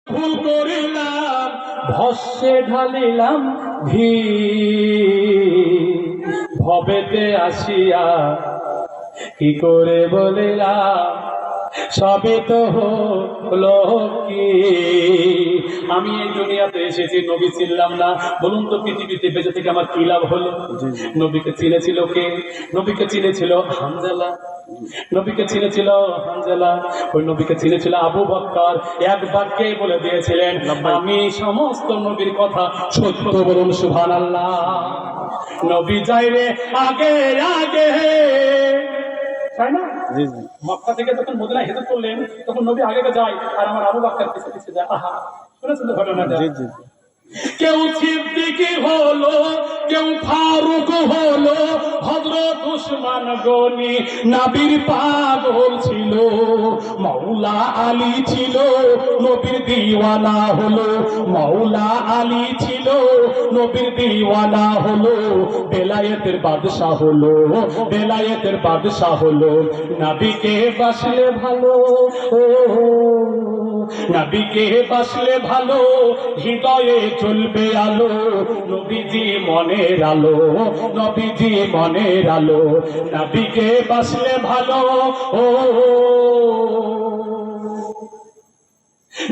ভুল করিলাম ভস্যে ঢালিলাম ঘি ভবেতে আসিয়া কি করে বলিলাম সবে তো হলো কি। আমি এই দুনিয়াতে এসেছি, নবী চিনলাম না। বলুন তো পৃথিবীতে বেঁচে থেকে আমার কি লাভ হলো? নবীকে চিনেছিল কে? নবীকে চিনেছিল হানজালা। নবীকে চিনেছিল হানজালা। ওই নবীকে চিনেছিল আবু বকর। এক বাক্যে বলে দিয়েছিলেন, আমি সমস্ত নবীর কথা সত্য। বলুন সুবহানাল্লাহ। নবী যাই রে আগে আগে, তাই না? মক্কা থেকে যখন মদিনায় হিজরত করলেন তখন নবী আগে যায় আর আমার আবু বকর পিছে পিছে যায়। আহা, শুনেছেন তো ঘটনাটা? কেউ সিদ্দিকী হলো, কেউ ফারুক হলো, হযরত উসমান গনি নবীর পাগল ছিল, মাওলা আলী ছিল নবীর দিওয়ানা হলো, মাওলা আলী ছিল নবীর দিওয়ানা হলো, বেলায়েতের বাদশা হলো, বেলায়েতের বাদশা হলো। নবীকে বাসলে ভালো, ও নবীকে বাসলে ভালো, হৃদয়ে চলবে আলো, নবীজি মনের আলো, নবীজি মনের আলো। নবীকে বাসলে ভালো, ও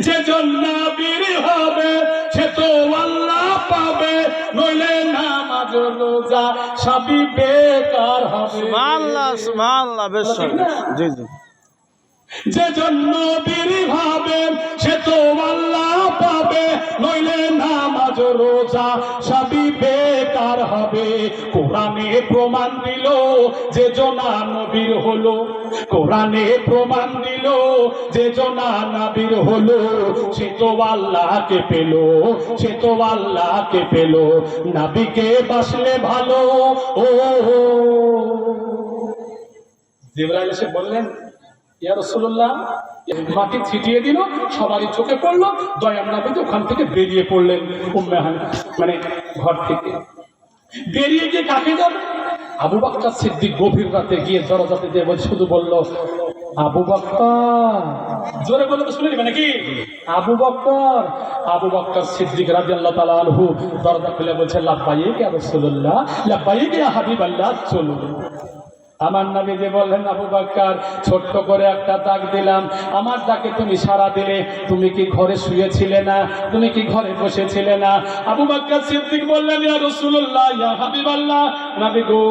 যে জন্য নবীর হবে সে তো আল্লাহ পাবে, নইলে নামাজ রোজা সবই বেকার হবে। সুবহানাল্লাহ সুবহানাল্লাহ। বেশ জি জি। যে জন্য নবীর হবে সে তো আল্লাহ পাবে, নইলে নামাজ রোজা সবই বেকার হবে। কোরআনে প্রমাণ দিল যে জনা নবীর হলো, কোরআনে প্রমাণ দিল যে জনা নবীর হলো, সে তো আল্লাহকে পেল, সে তো আল্লাহকে পেল। নবীকে বাসলে ভালো, ও জিবরাইল এসে বললেন, ইয়া রাসূলুল্লাহ, মাটি ছিটিয়ে দিল, সবারই চোখে পড়লো, দয়ার নবী ওখান থেকে বেরিয়ে পড়লেন। উম্মে হানি মানে ঘর থেকে বেরিয়ে গিয়ে কাকে যাবে? আবু বকর সিদ্দিক গভীর রাতে গিয়ে দরজাতে দিয়ে শুধু বলল, আবু বকর। জোরে বলে তো শুনে নেবে নাকি? আবু বকর। আবু বকর সিদ্দিক রাদিয়াল্লাহু তাআলা আনহু দরজা খুলে বলছে, লাব্বাইক ইয়া রাসূলুল্লাহ, লাব্বাইক ইয়া হাবিবাল্লাহ, চলুন। আমার নবী যে বললেন, আবু বকর ছোট্ট করে একটা ডাক দিলাম, আমার ডাকে তুমি সাড়া দিলে, তুমি কি ঘরে শুয়েছিলে না? তুমি কি ঘরে বসেছিলে না? আবু বকর সিদ্দিক বললেন, ইয়া রাসূলুল্লাহ, ইয়া হাবিবাল্লাহ, নবী গো,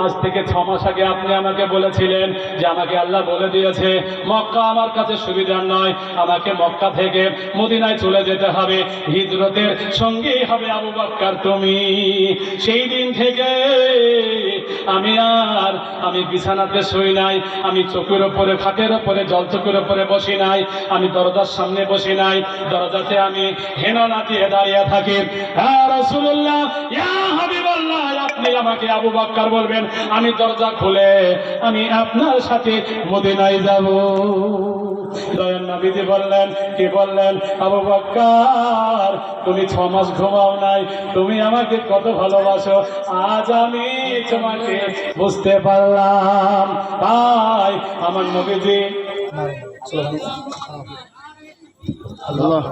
আজ থেকে 6 মাস আগে আপনি আমাকে বলেছিলেন যে আমাকে আল্লাহ বলে দিয়েছে মক্কা আমার কাছে সুবিধার নয়, আমাকে মক্কা থেকে মদিনায় চলে যেতে হবে, হিজরতের সঙ্গেই হবে আবু বকর তুমি। সেই দিন থেকে আমি বিছানাতে শুই নাই, আমি চোখের ওপরে, খাটের ওপরে, জল চোখের ওপরে বসি নাই, আমি দরজার সামনে বসি নাই, দরজাতে আমি হেননা দিয়ে দাঁড়িয়ে থাকি। হ্যাঁ রাসূলুল্লাহ, ইয়া হাবিবাল্লাহ, আপনি আমাকে আবু বকর বলবেন, আমি দরজা খুলে আমি আপনার সাথে মদিনায় যাব। দয়ার নবীজি বললেন, কি বললেন? আবু বকর, তুমি 6 মাস ঘুমাও নাই, তুমি আমাকে কত ভালোবাসো, আজ আমি তোমাকে বুঝতে পারলাম। তাই আমার নবীজি আল্লাহ